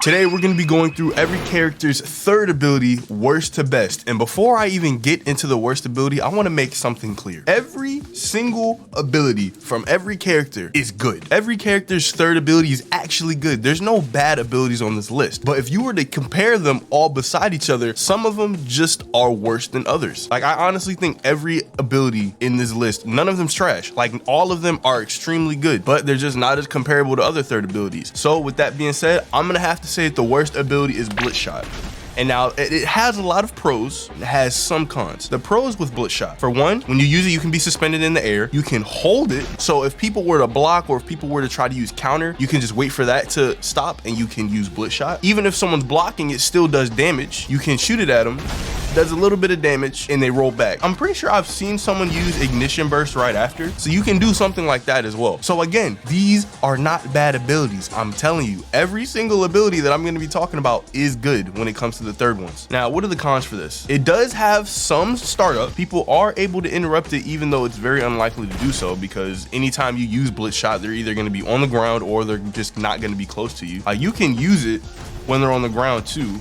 Today, we're going to be going through every character's third ability, worst to best. And before I even get into the worst ability, I want to make something clear. Every single ability from every character is good. Every character's third ability is actually good. There's no bad abilities on this list. But if you were to compare them all beside each other, some of them just are worse than others. Like, I honestly think every ability in this list, none of them's trash. Like, all of them are extremely good, but they're just not as comparable to other third abilities. So with that being said, I'm going to have to say the worst ability is Blitz Shot. And now it has a lot of pros, it has some cons. The pros with Blitz Shot, for one, when you use it, you can be suspended in the air. You can hold it. So if people were to block or if people were to try to use counter, you can just wait for that to stop and you can use Blitz Shot. Even if someone's blocking, it still does damage. You can shoot it at them, does a little bit of damage, and they roll back. I'm pretty sure I've seen someone use Ignition Burst right after, so you can do something like that as well. So again, these are not bad abilities. I'm telling you, every single ability that I'm going to be talking about is good when it comes to the third ones. Now, what are the cons for this? It does have some startup. People are able to interrupt it, even though it's very unlikely to do so, because anytime you use Blitz Shot, they're either going to be on the ground or they're just not going to be close to you. You can use it when they're on the ground too,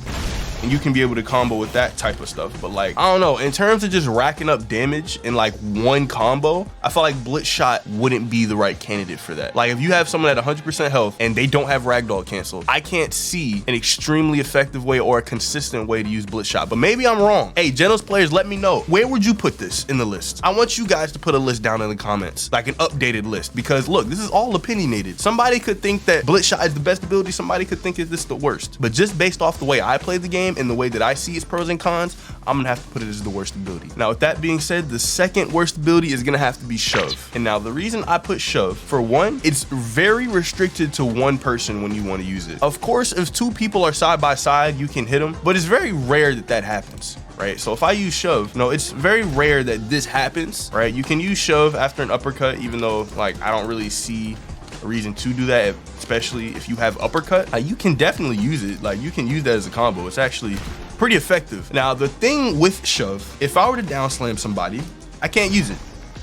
and you can be able to combo with that type of stuff. But like, I don't know, in terms of just racking up damage in like one combo, I feel like Blitz Shot wouldn't be the right candidate for that. Like, if you have someone at 100% health and they don't have Ragdoll canceled, I can't see an extremely effective way or a consistent way to use Blitz Shot. But maybe I'm wrong. Hey, Genos players, let me know. Where would you put this in the list? I want you guys to put a list down in the comments, like an updated list, because look, this is all opinionated. Somebody could think that Blitz Shot is the best ability. Somebody could think that this is the worst. But just based off the way I play the game and the way that I see its pros and cons, I'm gonna have to put it as the worst ability. Now, with that being said, the second worst ability is gonna have to be Shove. And now the reason I put Shove, for one, it's very restricted to one person when you want to use it. Of course, if two people are side by side, you can hit them, but it's very rare that that happens. Right? So if I use Shove, no, it's very rare that this happens, right? You can use Shove after an uppercut, even though like I don't really see a reason to do that, especially if you have uppercut. You can definitely use it. Like, you can use that as a combo. It's actually pretty effective. Now, the thing with Shove, if I were to down slam somebody, I can't use it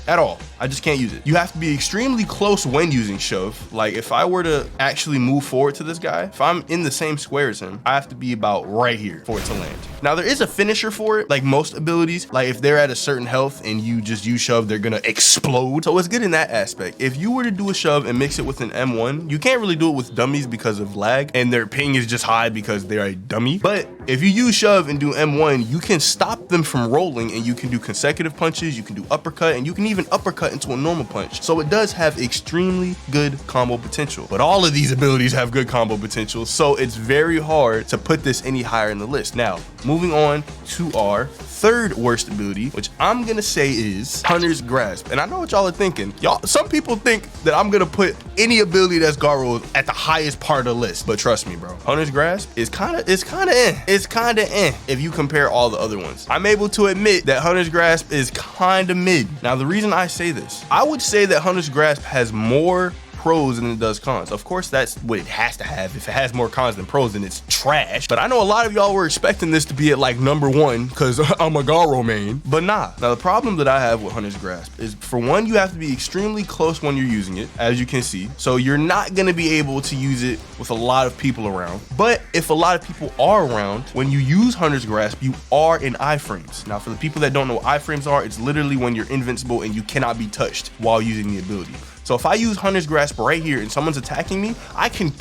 at all. I just can't use it. You have to be extremely close when using Shove. Like, if I were to actually move forward to this guy, if I'm in the same square as him, I have to be about right here for it to land. Now, there is a finisher for it, like most abilities. Like, if they're at a certain health and you just use Shove, they're gonna explode. So it's good in that aspect. If you were to do a Shove and mix it with an M1, you can't really do it with dummies because of lag, and their ping is just high because they're a dummy. But if you use Shove and do M1, you can stop them from rolling, and you can do consecutive punches, you can do uppercut, and you can even uppercut into a normal punch. So it does have extremely good combo potential. But all of these abilities have good combo potential, so it's very hard to put this any higher in the list. Now, moving on to our third worst ability, which I'm gonna say is Hunter's Grasp. And I know what y'all are thinking. Y'all, some people think that I'm gonna put any ability that's Garo at the highest part of the list, but trust me, bro, Hunter's Grasp is kinda eh. It's kinda eh if you compare all the other ones. I'm able to admit that Hunter's Grasp is kinda mid. Now, the reason I say this, I would say that Hunter's Grasp has more pros than it does cons. Of course, that's what it has to have. If it has more cons than pros, then it's trash. But I know a lot of y'all were expecting this to be at like number one because I'm a Garo main, but nah. Now, the problem that I have with Hunter's Grasp is, for one, you have to be extremely close when you're using it, as you can see. So you're not gonna be able to use it with a lot of people around. But if a lot of people are around, when you use Hunter's Grasp, you are in iframes. Now, for the people that don't know what iframes are, it's literally when you're invincible and you cannot be touched while using the ability. So if I use Hunter's Grasp right here and someone's attacking me, I can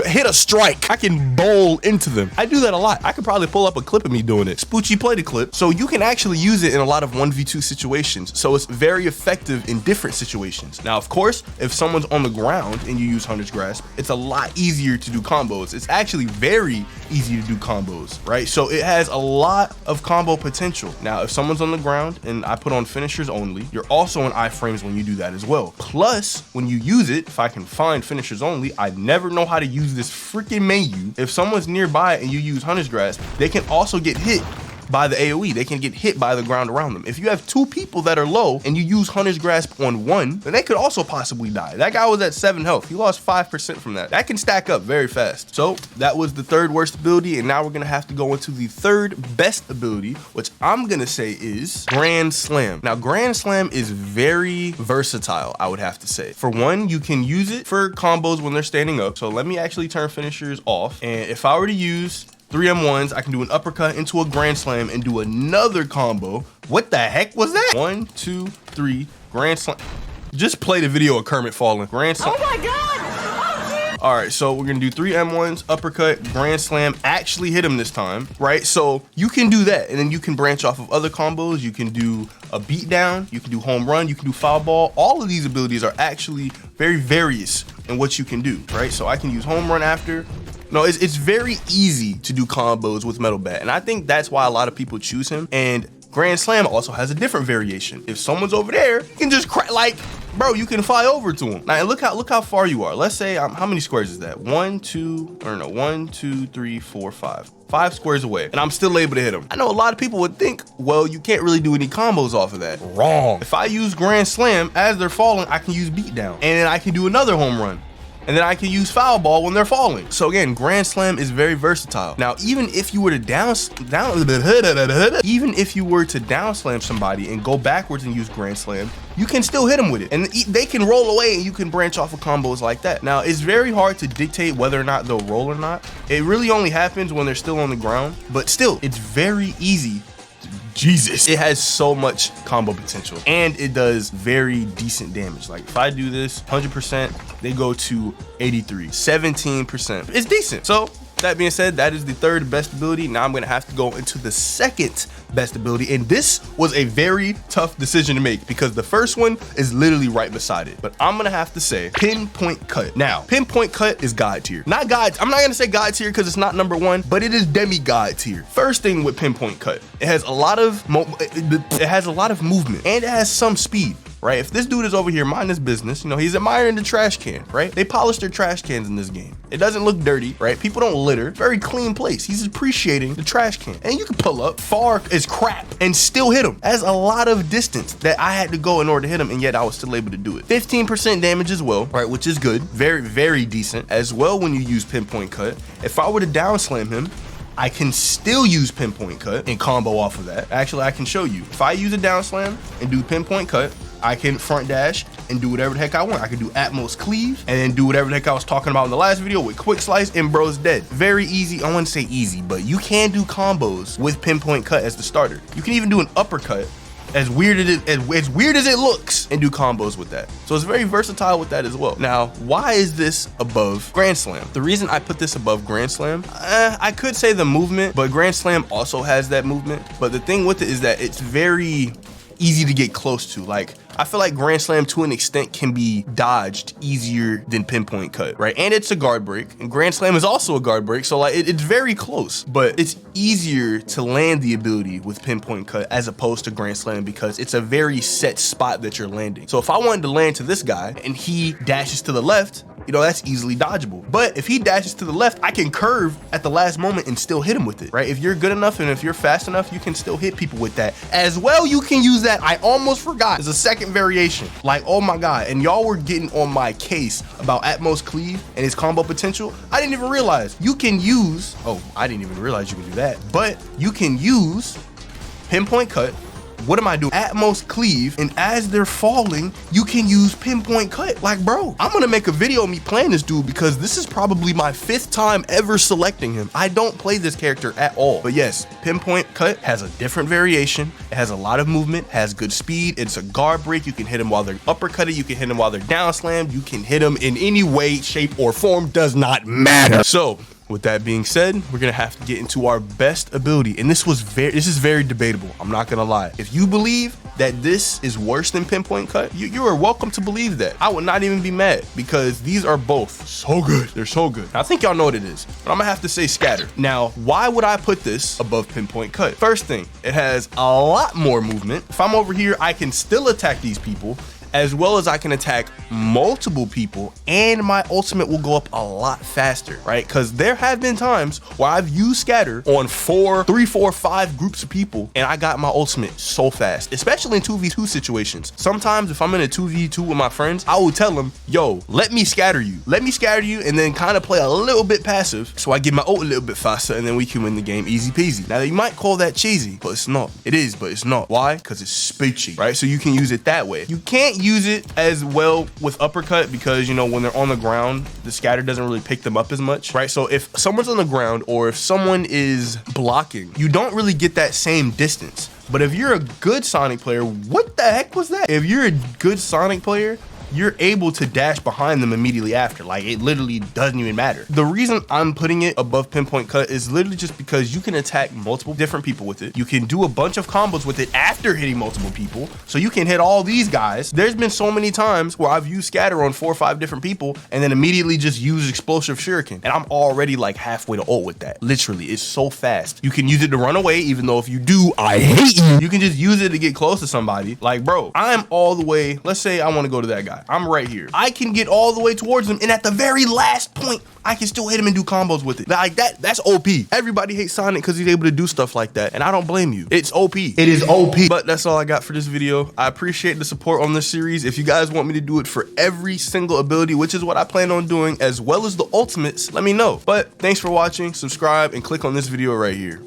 hit a strike. I can bowl into them. I do that a lot. I could probably pull up a clip of me doing it. Spoochie played a clip. So you can actually use it in a lot of 1v2 situations. So it's very effective in different situations. Now, of course, if someone's on the ground and you use Hunter's Grasp, it's a lot easier to do combos. It's actually very easy to do combos, right? So it has a lot of combo potential. Now, if someone's on the ground and I put on finishers only, you're also in iframes when you do that as well. Plus, when you use it, if I can find finishers only, I never know how to use this freaking menu. If someone's nearby and you use Hunter's Grasp, they can also get hit by the AoE. They can get hit by the ground around them. If you have 2 people that are low and you use Hunter's Grasp on one, then they could also possibly die. That guy was at 7 health. He lost 5% from that. That can stack up very fast. So that was the 3rd worst ability, and now we're gonna have to go into the 3rd best ability, which I'm gonna say is Grand Slam. Now, Grand Slam is very versatile, I would have to say. For one, you can use it for combos when they're standing up. So let me actually turn finishers off. And if I were to use 3 M1s, I can do an uppercut into a Grand Slam and do another combo. What the heck was that? 1, 2, 3, Grand Slam. Just play the video of Kermit falling. Grand Slam. Oh my God! All right, so we're gonna do 3 M1s, uppercut, Grand Slam, actually hit him this time, right? So you can do that, and then you can branch off of other combos. You can do a beatdown, you can do home run, you can do foul ball. All of these abilities are actually very various in what you can do, right? So I can use home run after. No, it's very easy to do combos with Metal Bat, and I think that's why a lot of people choose him. And Grand Slam also has a different variation. If someone's over there, you can just crack, like, bro, you can fly over to him. Now, and look how far you are. Let's say, how many squares is that? 1, 2, 3, 4, 5. 5 squares away, and I'm still able to hit him. I know a lot of people would think, well, you can't really do any combos off of that. Wrong. If I use Grand Slam, as they're falling, I can use beatdown, and then I can do another home run. And then I can use foul ball when they're falling. So again, Grand Slam is very versatile. Now, even if you were to down slam somebody and go backwards and use Grand Slam, you can still hit them with it. And they can roll away and you can branch off of combos like that. Now, it's very hard to dictate whether or not they'll roll or not. It really only happens when they're still on the ground, but still, it's very easy. Jesus, it has so much combo potential, and it does very decent damage. Like if I do this 100%, they go to 83, 17%. It's decent. So that being said, that is the 3rd best ability. Now I'm gonna have to go into the 2nd best ability, and this was a very tough decision to make because the first one is literally right beside it. But I'm gonna have to say Pinpoint Cut. Now, Pinpoint Cut is God tier. Not God, I'm not gonna say God tier because it's not number 1, but it is demigod tier. First thing with Pinpoint Cut, it has a lot of movement, and it has some speed. Right? If this dude is over here minding his business, you know, he's admiring the trash can, right? They polish their trash cans in this game. It doesn't look dirty, right? People don't litter. Very clean place. He's appreciating the trash can. And you can pull up far as crap and still hit him. That's a lot of distance that I had to go in order to hit him, and yet I was still able to do it. 15% damage as well, right? Which is good. Very, very decent as well when you use Pinpoint Cut. If I were to down slam him, I can still use Pinpoint Cut and combo off of that. Actually, I can show you. If I use a down slam and do Pinpoint Cut, I can front dash and do whatever the heck I want. I can do Atmos Cleave and then do whatever the heck I was talking about in the last video with Quick Slice, and bro's dead. Very easy. I wouldn't say easy, but you can do combos with Pinpoint Cut as the starter. You can even do an uppercut, as weird as it looks, and do combos with that. So it's very versatile with that as well. Now, why is this above Grand Slam? The reason I put this above Grand Slam, I could say the movement, but Grand Slam also has that movement. But the thing with it is that it's very easy to get close to. Like, I feel like Grand Slam to an extent can be dodged easier than Pinpoint Cut, right? And it's a guard break, and Grand Slam is also a guard break, so like it's very close, but it's easier to land the ability with Pinpoint Cut as opposed to Grand Slam because it's a very set spot that you're landing. So if I wanted to land to this guy and he dashes to the left, you know, that's easily dodgeable. But if he dashes to the left, I can curve at the last moment and still hit him with it, right? If you're good enough and if you're fast enough, you can still hit people with that. As well, you can use that. I almost forgot. There's a second variation. Like, oh my God. And y'all were getting on my case about Atmos Cleave and his combo potential. I didn't even realize you can use, I didn't even realize you can do that, but you can use Pinpoint Cut. What am I doing? Atmos Cleave, and as they're falling, you can use Pinpoint Cut. Like, bro, I'm gonna make a video of me playing this dude because this is probably my 5th time ever selecting him. I don't play this character at all. But yes, Pinpoint Cut has a different variation. It has a lot of movement, has good speed. It's a guard break. You can hit him while they're uppercutted. You can hit him while they're down slammed. You can hit him in any way, shape, or form. Does not matter. So, with that being said, we're gonna have to get into our best ability. And this is very debatable. I'm not gonna lie. If you believe that this is worse than Pinpoint Cut, you are welcome to believe that. I would not even be mad because these are both so good. They're so good. I think y'all know what it is, but I'm gonna have to say Scatter. Now, why would I put this above Pinpoint Cut? First thing, it has a lot more movement. If I'm over here, I can still attack these people as well as I can attack multiple people, and my ultimate will go up a lot faster, right? Because there have been times where I've used scatter on 3, 4, 5 groups of people, and I got my ultimate so fast, especially in 2v2 situations. Sometimes if I'm in a 2v2 with my friends, I will tell them, yo, let me scatter you, and then kind of play a little bit passive, so I get my ult a little bit faster, and then we can win the game easy peasy. Now, you might call that cheesy, but it's not. It is, but it's not. Why? Because it's speechy, right? So you can use it that way. You can't use it as well with uppercut because, you know, when they're on the ground, the scatter doesn't really pick them up as much, right? So if someone's on the ground or if someone is blocking, you don't really get that same distance. But if you're a good Sonic player, what the heck was that? If you're a good Sonic player, you're able to dash behind them immediately after. Like, it literally doesn't even matter. The reason I'm putting it above pinpoint cut is literally just because you can attack multiple different people with it. You can do a bunch of combos with it after hitting multiple people. So you can hit all these guys. There's been so many times where I've used scatter on 4 or 5 different people and then immediately just use explosive shuriken. And I'm already like halfway to ult with that. Literally, it's so fast. You can use it to run away, even though if you do, I hate you. You can just use it to get close to somebody. Like, bro, I'm all the way, let's say I want to go to that guy. I'm right here. I can get all the way towards him, and at the very last point, I can still hit him and do combos with it. Like that's OP. Everybody hates Sonic because he's able to do stuff like that, and I don't blame you. It's OP. It is OP. But that's all I got for this video. I appreciate the support on this series. If you guys want me to do it for every single ability, which is what I plan on doing, as well as the ultimates, let me know. But thanks for watching. Subscribe and click on this video right here.